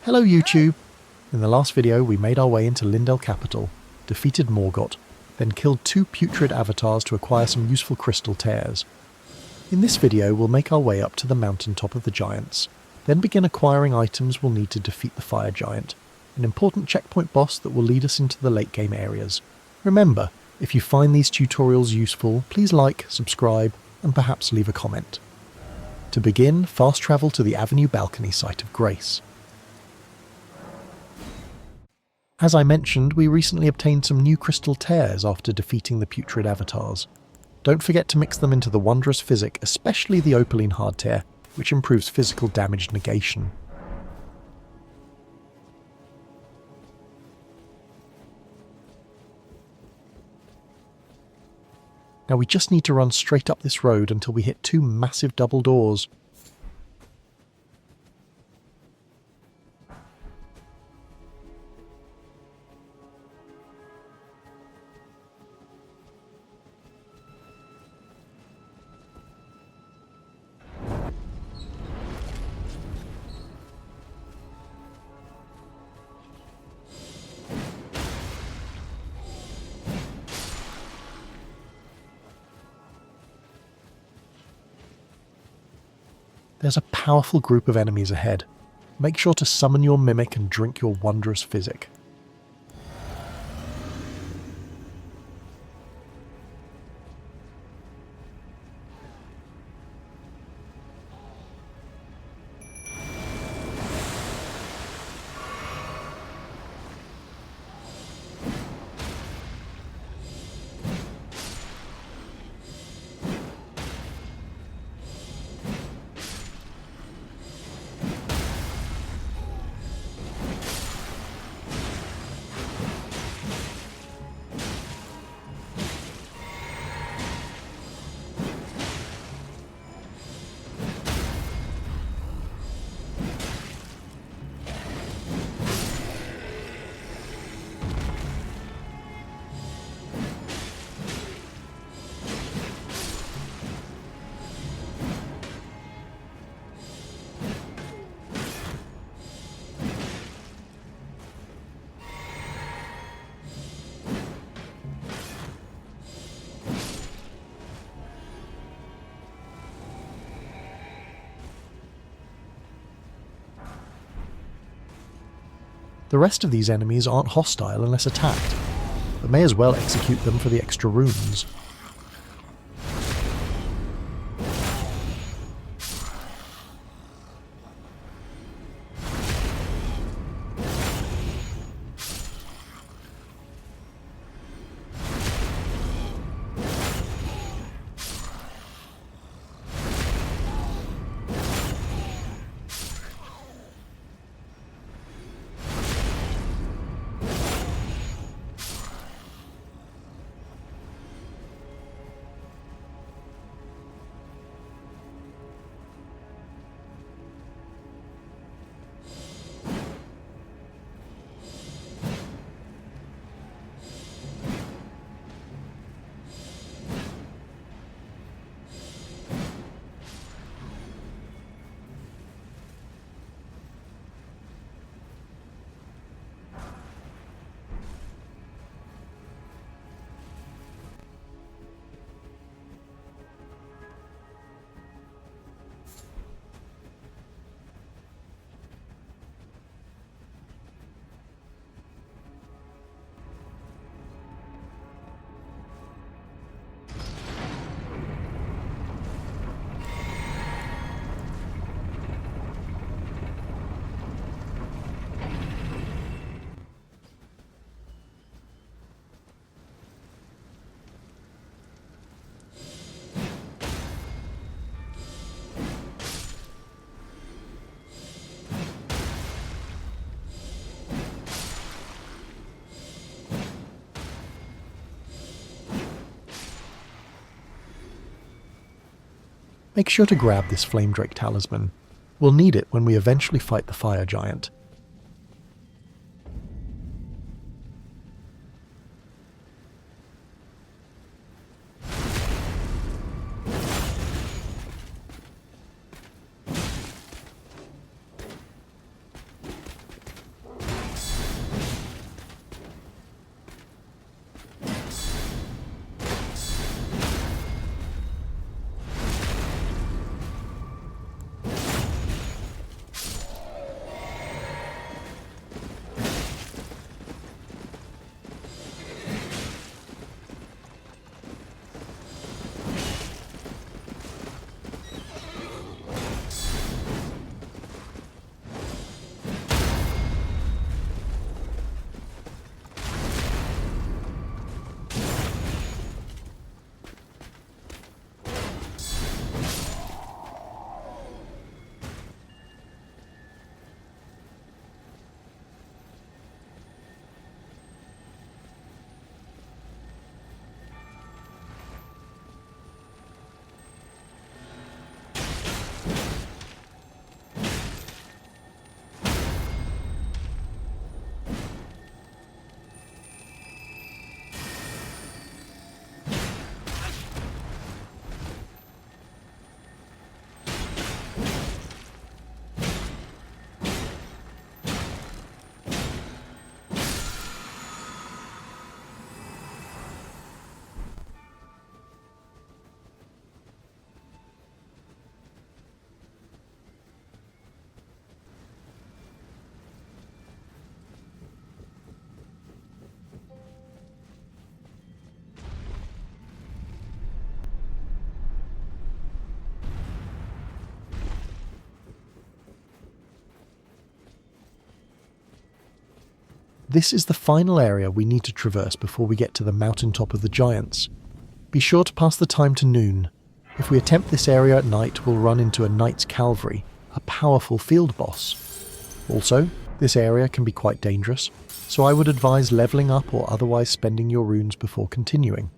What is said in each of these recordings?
Hello YouTube! In the last video we made our way into Lindell Capital, defeated Morgott, then killed 2 putrid avatars to acquire some useful crystal tears. In this video we'll make our way up to the mountaintop of the giants, then begin acquiring items we'll need to defeat the fire giant, an important checkpoint boss that will lead us into the late game areas. Remember, if you find these tutorials useful, please like, subscribe, and perhaps leave a comment. To begin, fast travel to the Avenue Balcony site of Grace. As I mentioned, we recently obtained some new crystal tears after defeating the putrid avatars. Don't forget to mix them into the wondrous physic, especially the opaline hardtear, which improves physical damage negation. Now we just need to run straight up this road until we hit 2 massive double doors. There's a powerful group of enemies ahead. Make sure to summon your mimic and drink your wondrous physic. The rest of these enemies aren't hostile unless attacked, but may as well execute them for the extra runes. Make sure to grab this Flame Drake talisman. We'll need it when we eventually fight the fire giant. This is the final area we need to traverse before we get to the mountaintop of the giants. Be sure to pass the time to noon. If we attempt this area at night, we'll run into a Knight's Cavalry, a powerful field boss. Also, this area can be quite dangerous, so I would advise levelling up or otherwise spending your runes before continuing.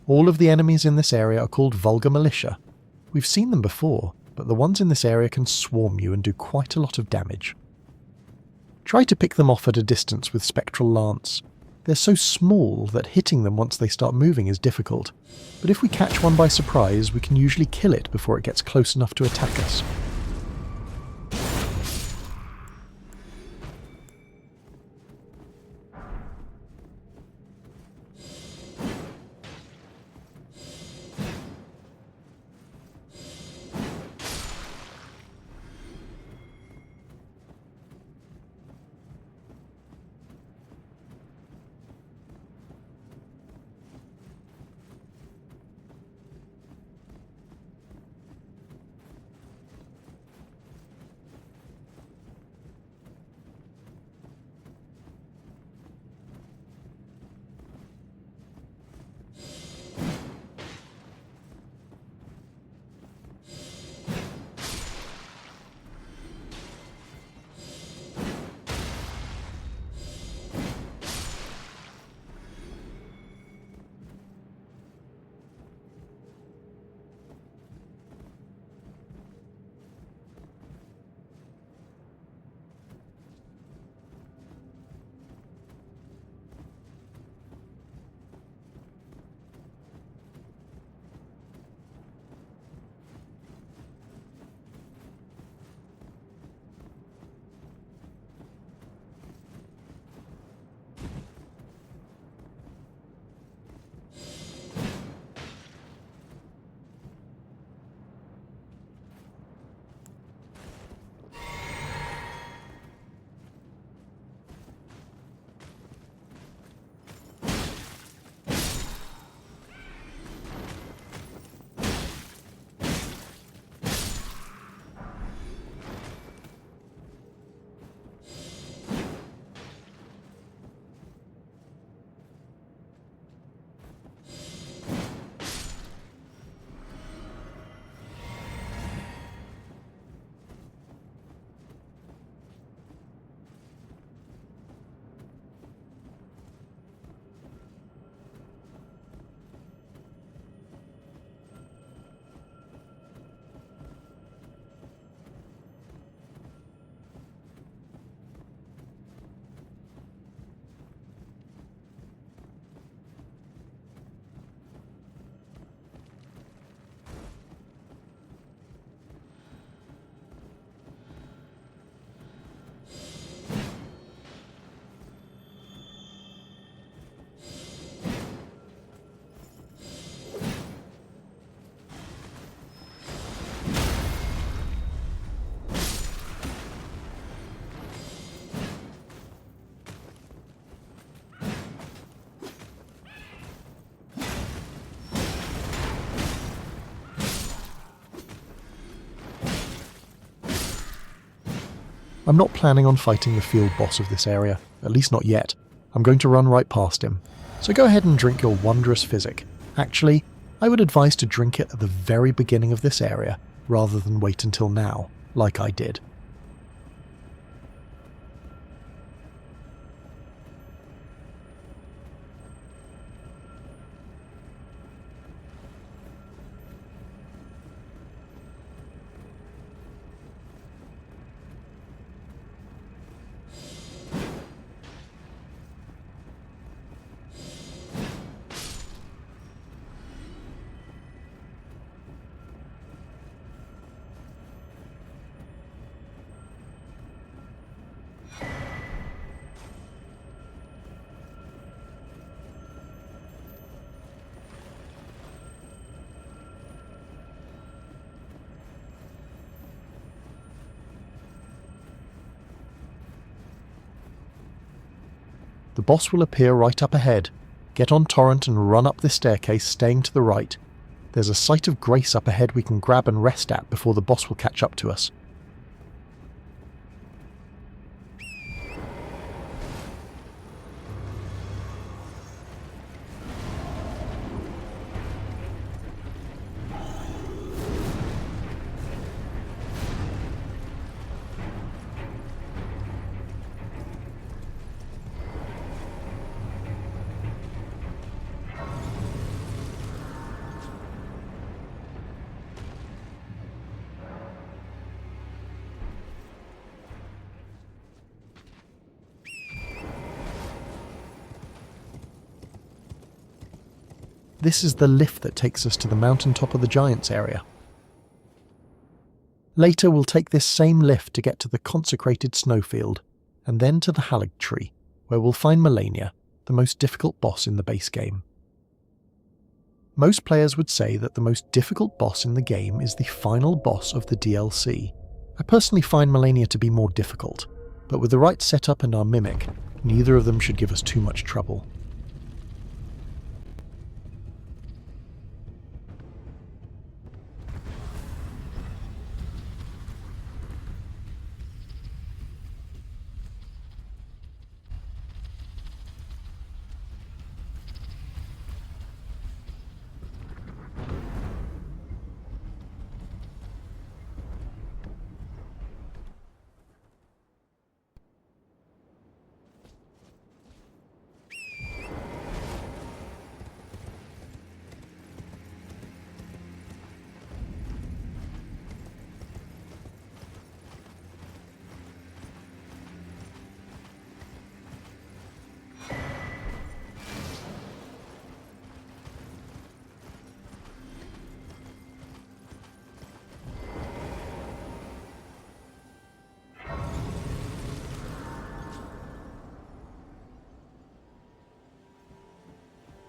All of the enemies in this area are called Vulgar Militia. We've seen them before, but the ones in this area can swarm you and do quite a lot of damage. Try to pick them off at a distance with Spectral Lance. They're so small that hitting them once they start moving is difficult, but if we catch one by surprise, we can usually kill it before it gets close enough to attack us. I'm not planning on fighting the field boss of this area, at least not yet. I'm going to run right past him. So go ahead and drink your wondrous physic. Actually, I would advise to drink it at the very beginning of this area, rather than wait until now, like I did. The boss will appear right up ahead. Get on Torrent and run up this staircase, staying to the right. There's a site of grace up ahead we can grab and rest at before the boss will catch up to us. This is the lift that takes us to the Mountaintop of the Giants area. Later we'll take this same lift to get to the consecrated snowfield, and then to the Erdtree, where we'll find Maleigh, the most difficult boss in the base game. Most players would say that the most difficult boss in the game is the final boss of the DLC. I personally find Maleigh to be more difficult, but with the right setup and our Mimic, neither of them should give us too much trouble.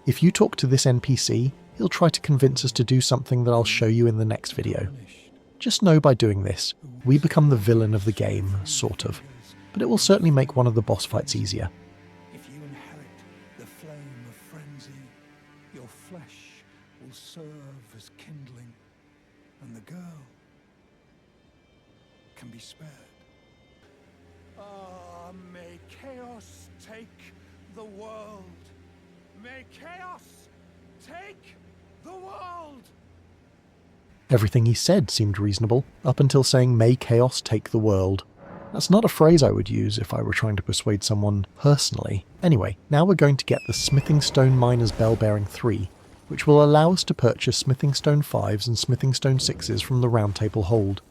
If you talk to this NPC, he'll try to convince us to do something that I'll show you in the next video. Just know by doing this, we become the villain of the game, sort of, but it will certainly make one of the boss fights easier. If you inherit the flame of frenzy, your flesh will serve as kindling, and the girl can be spared. Ah, may chaos take the world. May chaos take the world! Everything he said seemed reasonable, up until saying, "May chaos take the world." That's not a phrase I would use if I were trying to persuade someone personally. Anyway, now we're going to get the Smithing Stone Miner's Bell Bearing 3, which will allow us to purchase Smithing Stone 5s and Smithing Stone 6s from the Round Table Hold.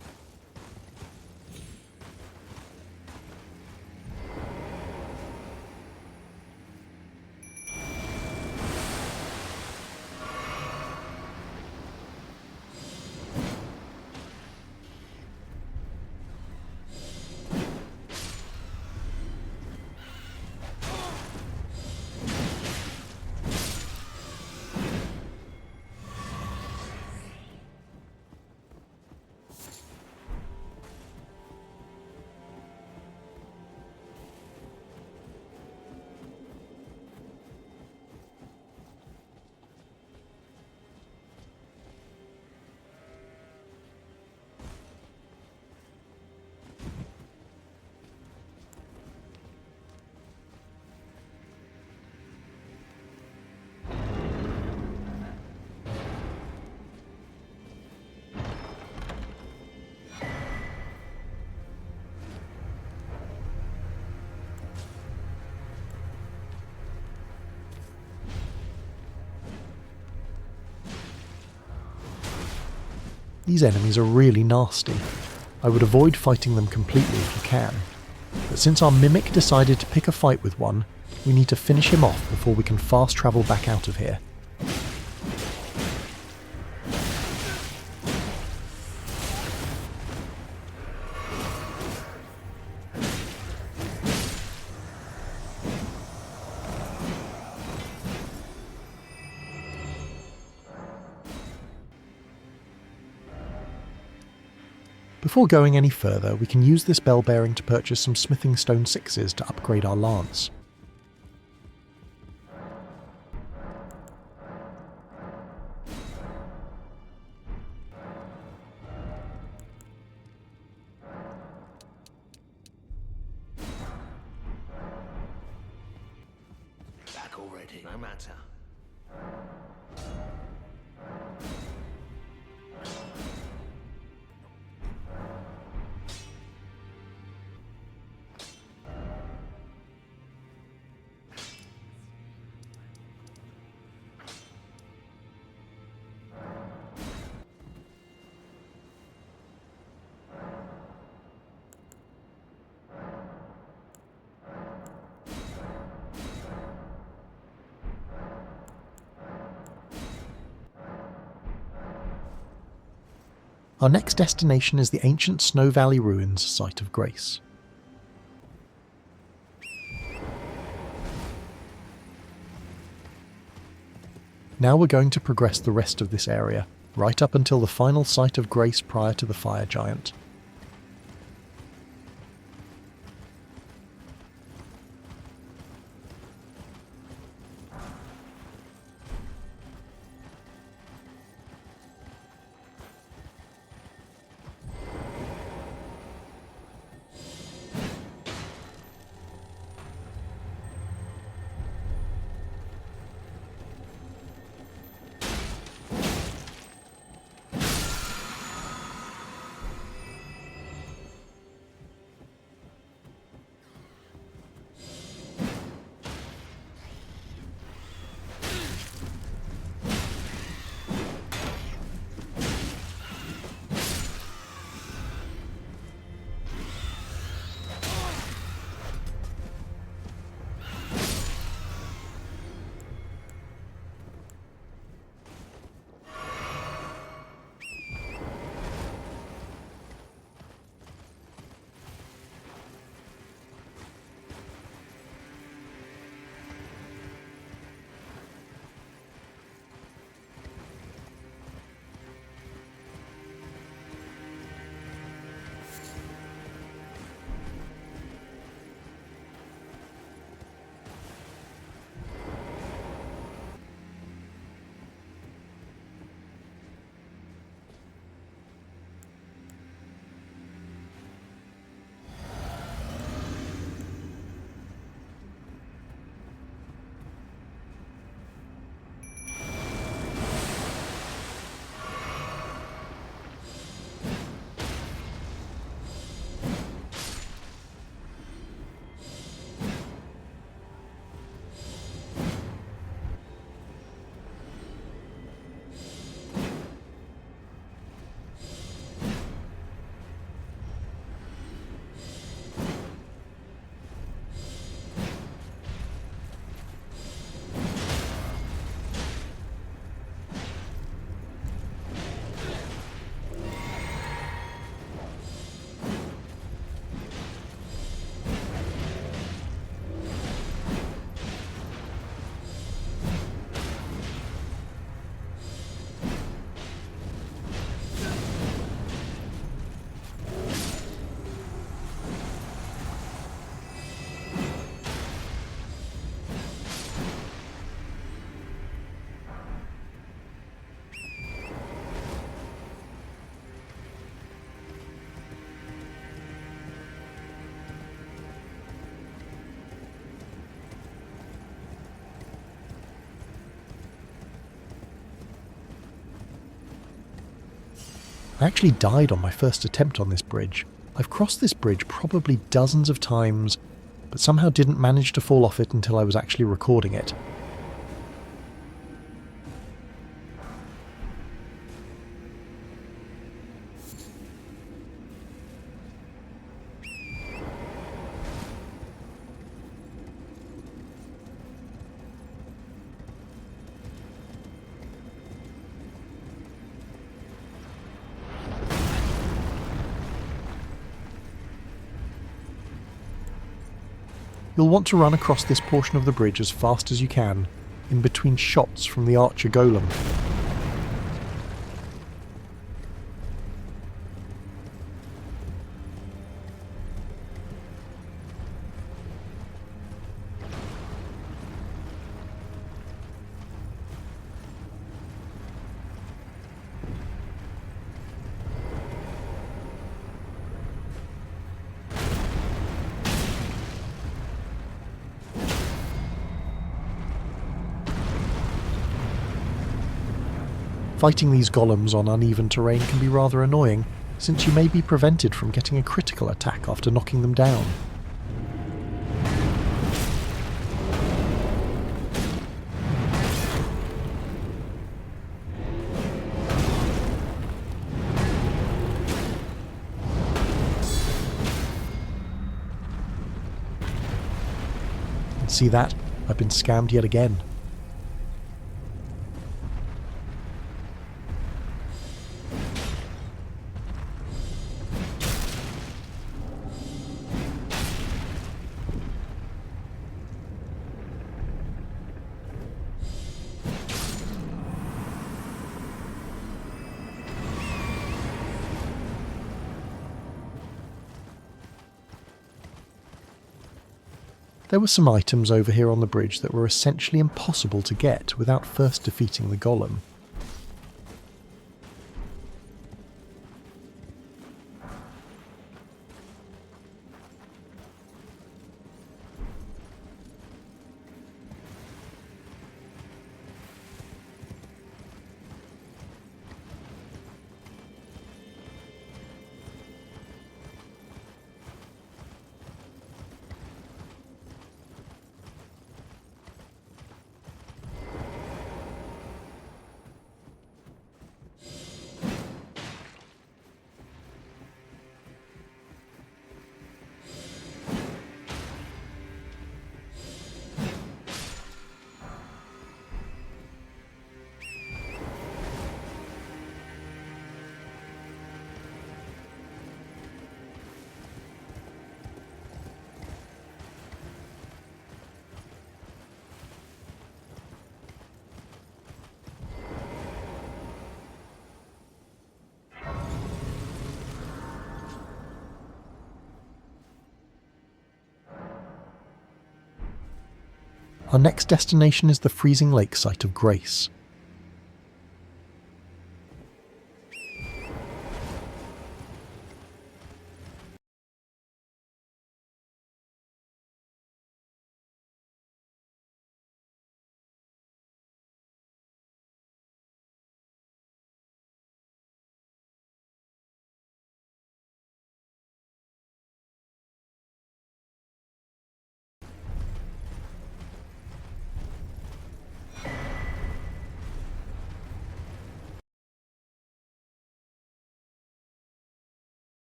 These enemies are really nasty. I would avoid fighting them completely if you can, but since our Mimic decided to pick a fight with one, we need to finish him off before we can fast travel back out of here. Before going any further, we can use this bell bearing to purchase some Smithing Stone 6s to upgrade our lance. ready. No matter. Our next destination is the ancient Snow Valley Ruins Site of Grace. Now we're going to progress the rest of this area, right up until the final Site of Grace prior to the Fire Giant. I actually died on my first attempt on this bridge. I've crossed this bridge probably dozens of times, but somehow didn't manage to fall off it until I was actually recording it. You'll want to run across this portion of the bridge as fast as you can, in between shots from the archer golem. Fighting these golems on uneven terrain can be rather annoying, since you may be prevented from getting a critical attack after knocking them down. And see that? I've been scammed yet again. There were some items over here on the bridge that were essentially impossible to get without first defeating the golem. Our next destination is the freezing lake site of Grace.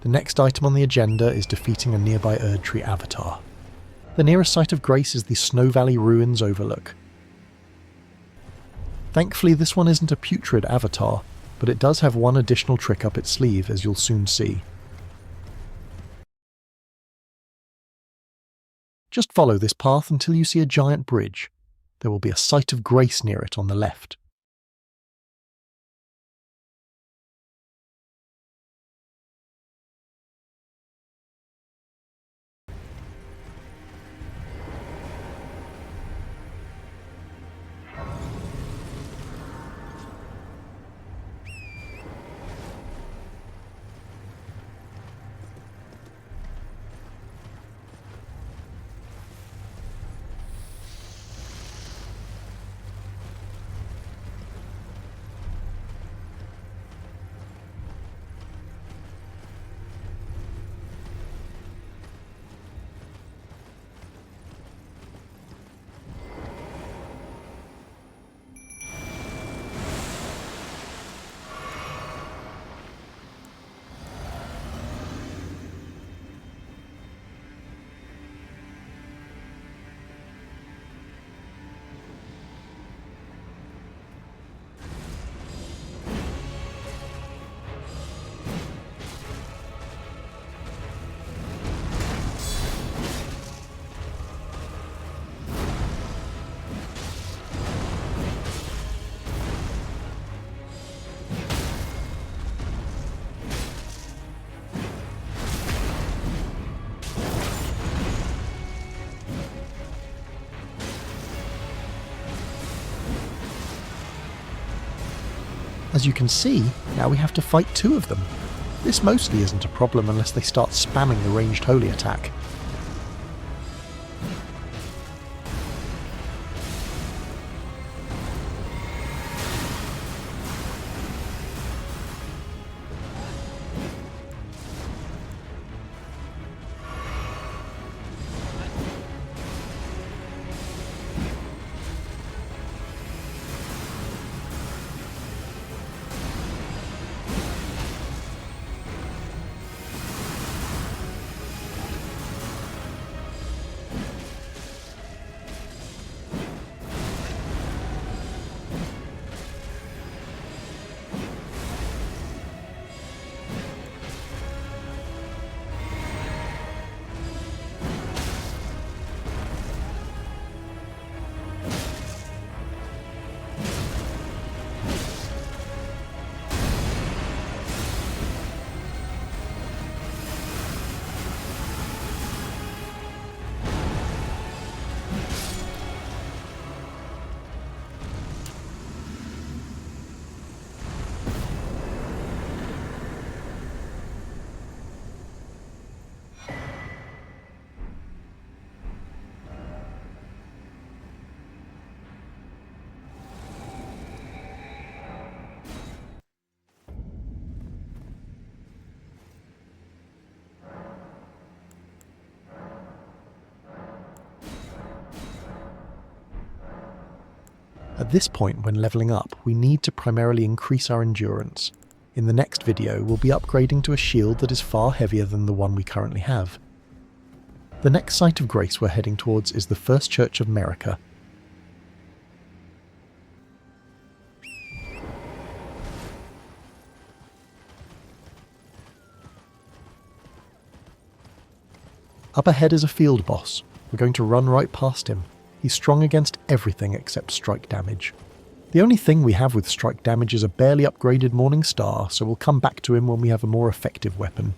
The next item on the agenda is defeating a nearby Erdtree Avatar. The nearest site of Grace is the Snow Valley Ruins Overlook. Thankfully this one isn't a putrid avatar, but it does have one additional trick up its sleeve, as you'll soon see. Just follow this path until you see a giant bridge. There will be a site of Grace near it on the left. As you can see, now we have to fight 2 of them. This mostly isn't a problem unless they start spamming the ranged holy attack. At this point when levelling up, we need to primarily increase our endurance. In the next video, we'll be upgrading to a shield that is far heavier than the one we currently have. The next site of grace we're heading towards is the First Church of Marika. Up ahead is a field boss. We're going to run right past him. He's strong against everything except strike damage. The only thing we have with strike damage is a barely upgraded Morning Star, so we'll come back to him when we have a more effective weapon.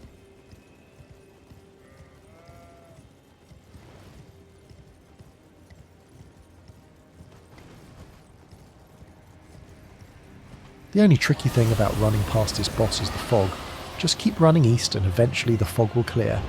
The only tricky thing about running past this boss is the fog. Just keep running east and eventually the fog will clear.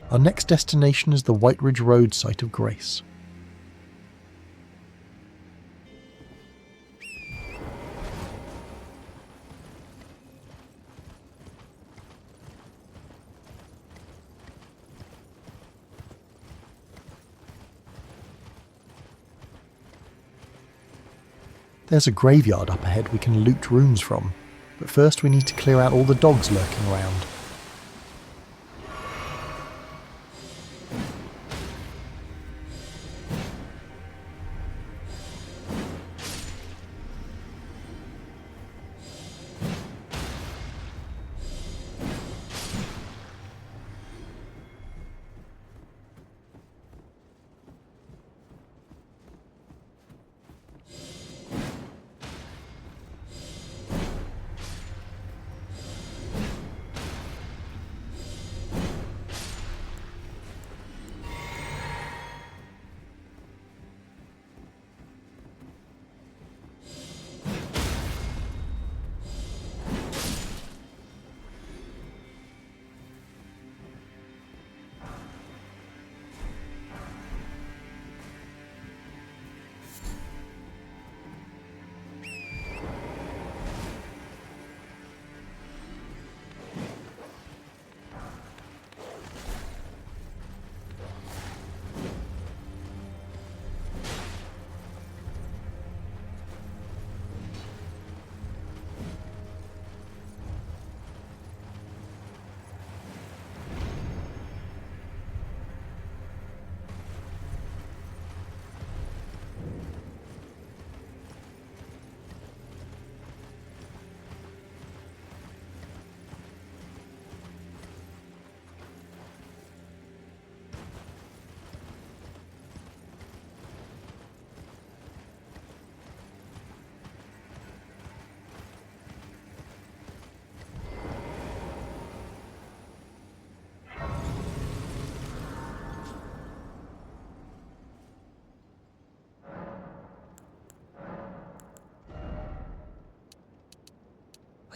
Our next destination is the Whiteridge Road site of grace. There's a graveyard up ahead we can loot runes from, but first we need to clear out all the dogs lurking around.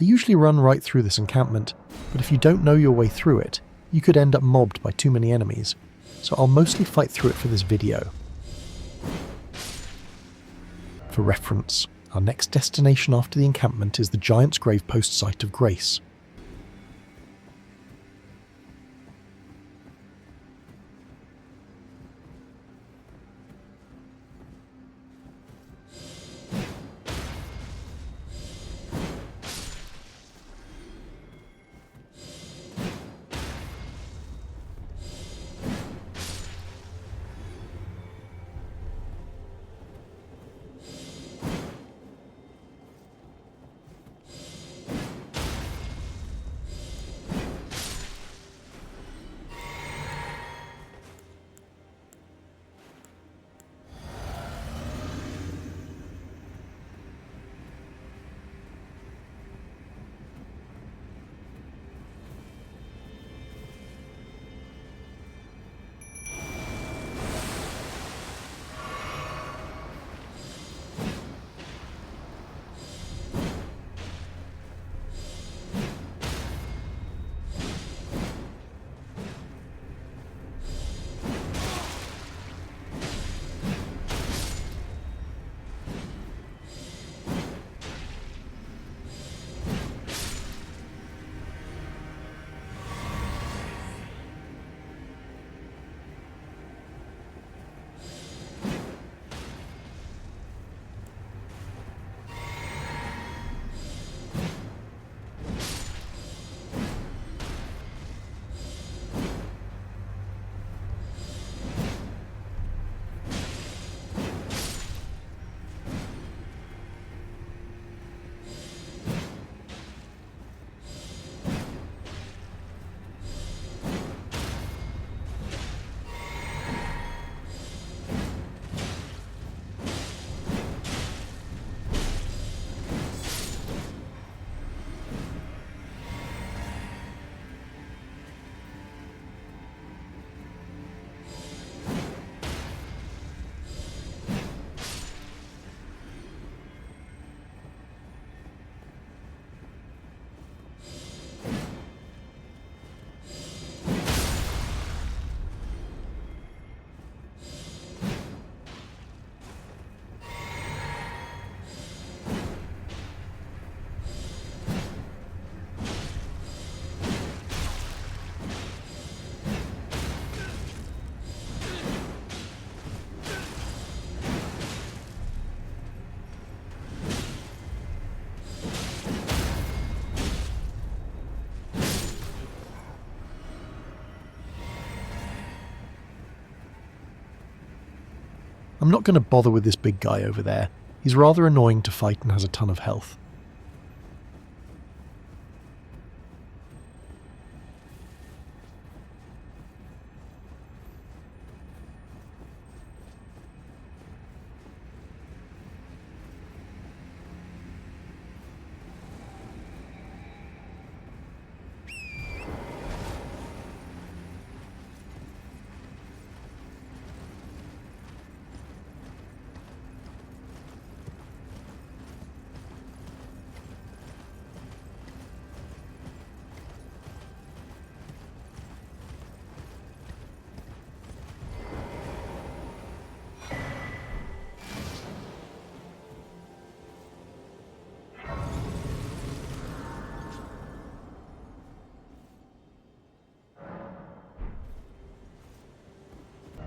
I usually run right through this encampment, but if you don't know your way through it, you could end up mobbed by too many enemies, so I'll mostly fight through it for this video. For reference, our next destination after the encampment is the Giant's Gravepost site of Grace. I'm not going to bother with this big guy over there. He's rather annoying to fight and has a ton of health.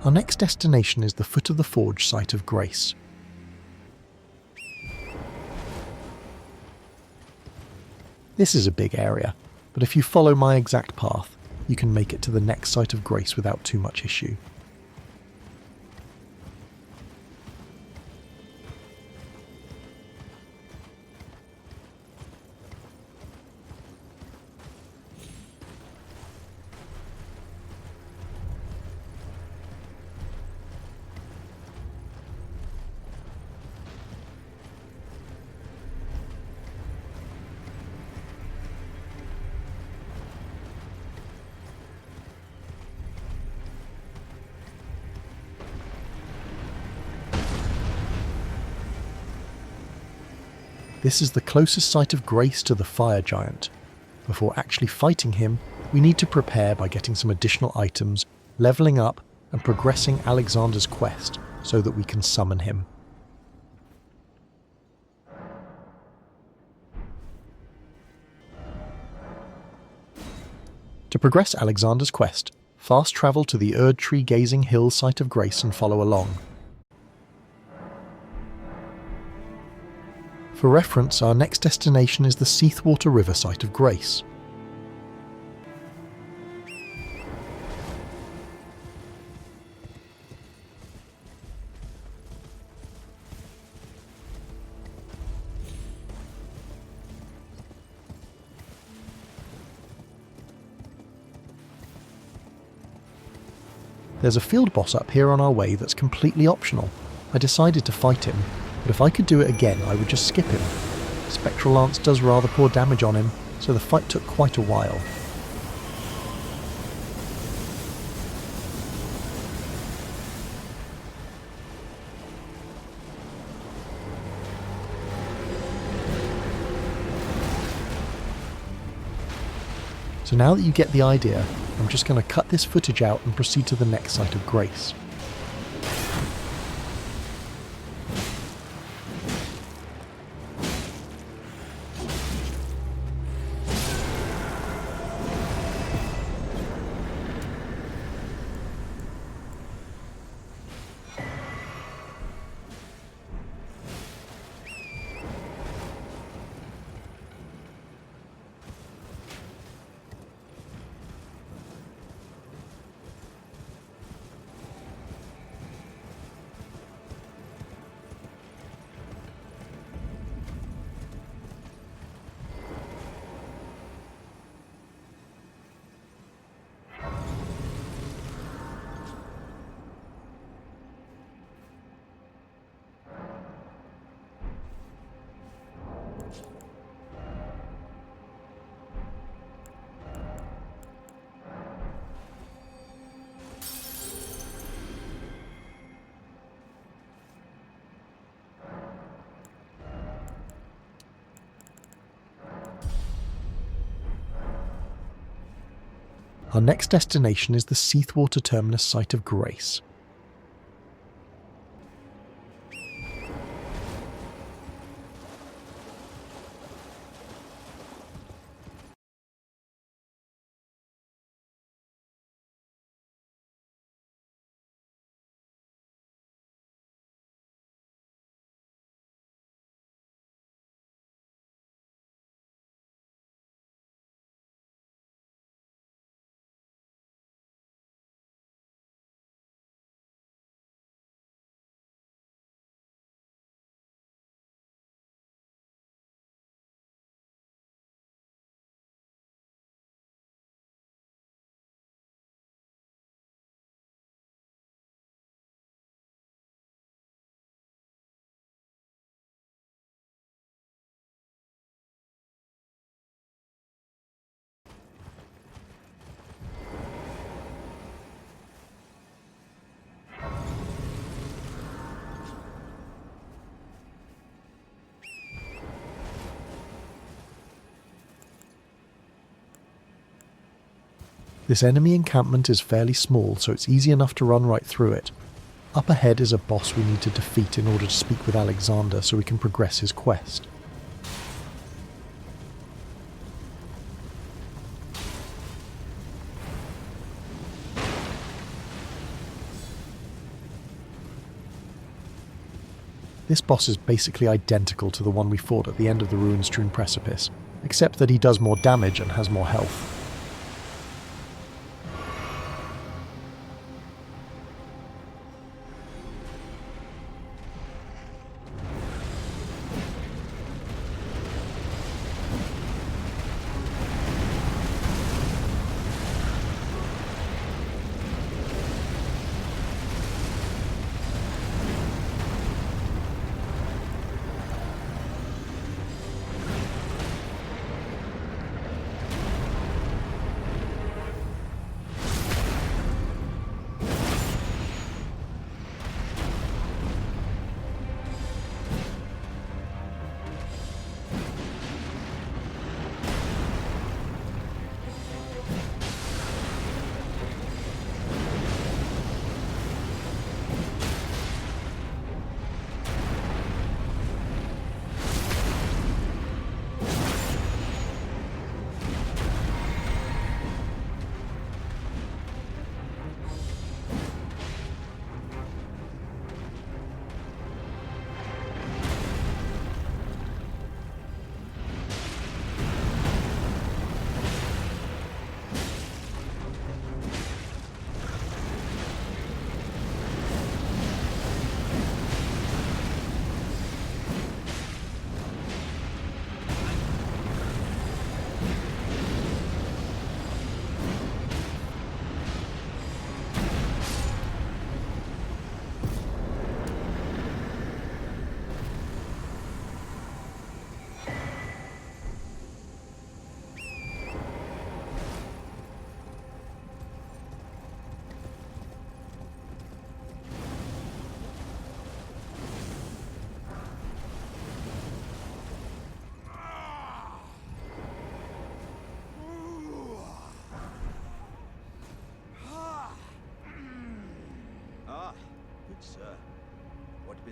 Our next destination is the foot of the forge site of Grace. This is a big area, but if you follow my exact path, you can make it to the next site of Grace without too much issue. This is the closest site of grace to the fire giant. Before actually fighting him, we need to prepare by getting some additional items, leveling up, and progressing Alexander's quest so that we can summon him. To progress Alexander's quest, fast travel to the Erdtree-Gazing Hill site of grace and follow along. For reference, our next destination is the Seethewater River site of grace. There's a field boss up here on our way that's completely optional. I decided to fight him, but if I could do it again I would just skip him. Spectral Lance does rather poor damage on him, so the fight took quite a while. So now that you get the idea, I'm just going to cut this footage out and proceed to the next site of grace. Our next destination is the Seethewater Terminus site of grace. This enemy encampment is fairly small, so it's easy enough to run right through it. Up ahead is a boss we need to defeat in order to speak with Alexander so we can progress his quest. This boss is basically identical to the one we fought at the end of the ruin-strewn precipice, except that he does more damage and has more health.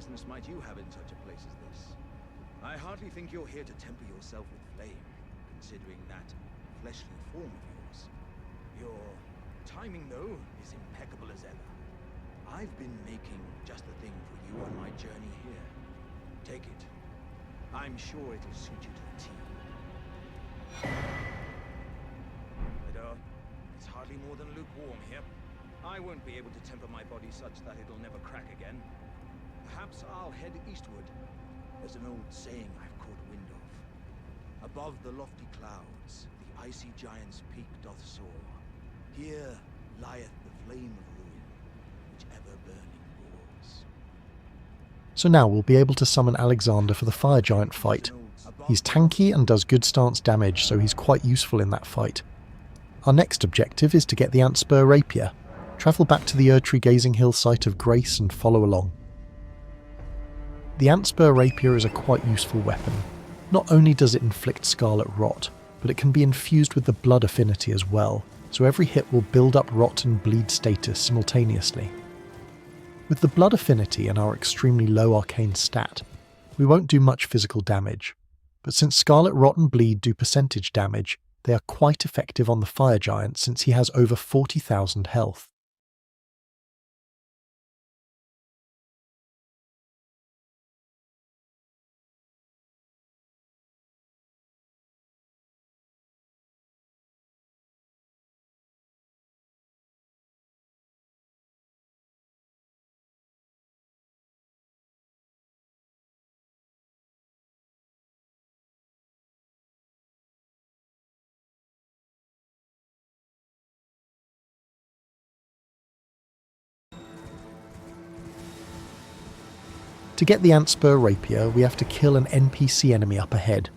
business might you have in such a place as this? I hardly think you're here to temper yourself with flame, considering that fleshly form of yours. Your timing, though, is impeccable as ever. I've been making just the thing for you on my journey here. Take it. I'm sure it'll suit you to the T. But, it's hardly more than lukewarm here. I won't be able to temper my body such that it'll never crack again. Perhaps I'll head eastward. There's an old saying I've caught wind of. Above the lofty clouds, the icy giant's peak doth soar. Here lieth the flame of ruin, which ever burning roars. So now we'll be able to summon Alexander for the fire giant fight. He's tanky and does good stance damage, so he's quite useful in that fight. Our next objective is to get the Ant Spur Rapier. Travel back to the Erdtree-Gazing Hill site of Grace and follow along. The Ant Spur Rapier is a quite useful weapon. Not only does it inflict scarlet rot, but it can be infused with the blood affinity as well, so every hit will build up rot and bleed status simultaneously. With the blood affinity and our extremely low arcane stat, we won't do much physical damage, but since scarlet rot and bleed do percentage damage, they are quite effective on the fire giant since he has over 40,000 health. To get the Ant Spur Rapier, we have to kill an NPC enemy up ahead.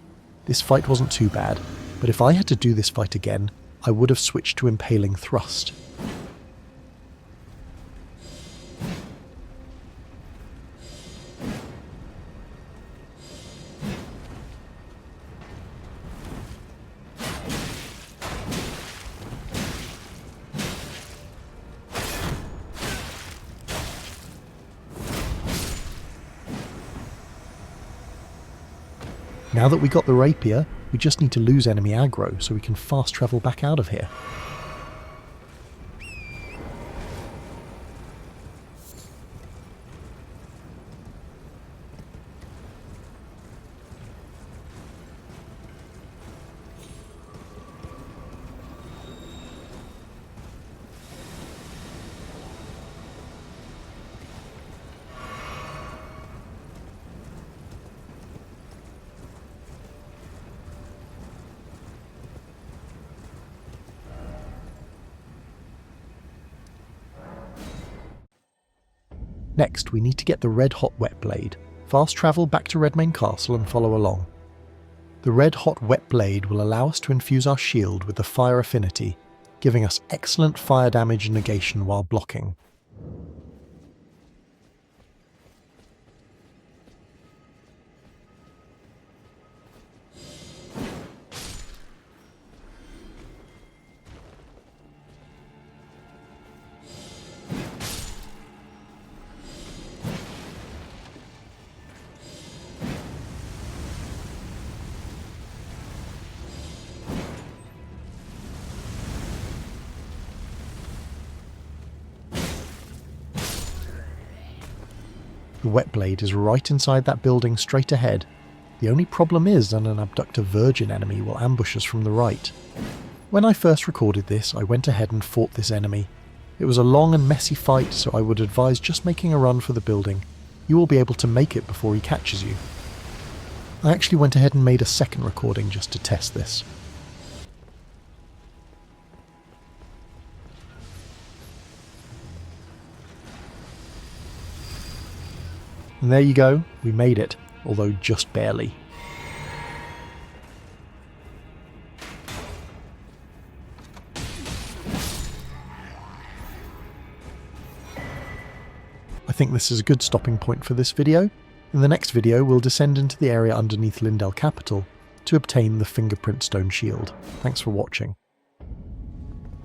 This fight wasn't too bad, but if I had to do this fight again, I would have switched to Impaling Thrust. Now that we got the rapier, we just need to lose enemy aggro so we can fast travel back out of here. Next, we need to get the red-hot Whetblade. Fast travel back to Redmane Castle and follow along. The red-hot Whetblade will allow us to infuse our shield with the fire affinity, giving us excellent fire damage and negation while blocking. The Whetblade is right inside that building straight ahead. The only problem is that an Abductor Virgin enemy will ambush us from the right. When I first recorded this, I went ahead and fought this enemy. It was a long and messy fight, so I would advise just making a run for the building. You will be able to make it before he catches you. I actually went ahead and made a second recording just to test this. And there you go, we made it, although just barely. I think this is a good stopping point for this video. In the next video we'll descend into the area underneath Lindell Capital to obtain the Fingerprint Stone Shield. Thanks for watching.